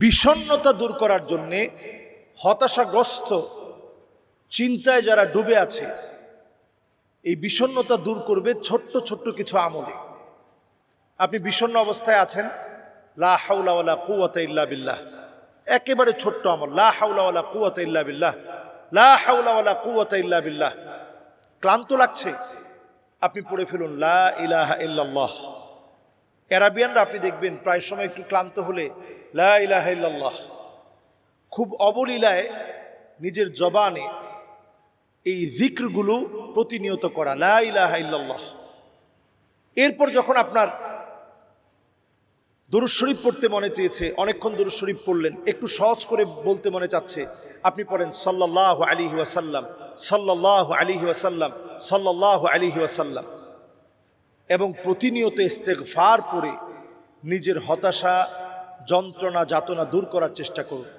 বিষণ্ণতা দূর করার জন্যে হতাশাগ্রস্ত চিন্তায় যারা ডুবে আছে এই বিষণ্ণতা দূর করবে ছোট্ট ছোট্ট কিছু আমলে। আপনি বিষণ্ণ অবস্থায় আছেন, লা হাওলা ওয়ালা কুওয়াতা ইল্লা বিল্লাহ, একেবারে ছোট্ট আমল, লা হাওলা ওয়ালা কুওয়াতা ইল্লা বিল্লাহ, লা হাওলা ওয়ালা কুওয়াতা ইল্লা বিল্লাহ। ক্লান্ত লাগছে, আপনি পড়ে ফেলুন লা ইলাহা ইল্লাল্লাহ। অ্যারাবিয়ানরা আপনি দেখবেন প্রায় সময় একটু ক্লান্ত হলে লা ইলাহা ইল্লাল্লাহ, খুব অবলীলায় নিজের জবানে এই যিকরগুলো প্রতিনিয়ত করা, লা ইলাহা ইল্লাল্লাহ। এরপর যখন আপনার দুরূদ শরীফ পড়তে মনে চেয়েছে, অনেকক্ষণ দুরূদ শরীফ পড়লেন, একটু সহজ করে বলতে মনে চাচ্ছে, আপনি পড়েন সাল্লাল্লাহু আলাইহি ওয়াসাল্লাম, সাল্লাল্লাহু আলাইহি ওয়াসাল্লাম, সাল্লাল্লাহু আলাইহি ওয়াসাল্লাম। এবং প্রতিনিয়ত ইস্তেগফার পড়ে নিজের হতাশা, যন্ত্রণা, যাতনা দূর করার চেষ্টা করুন।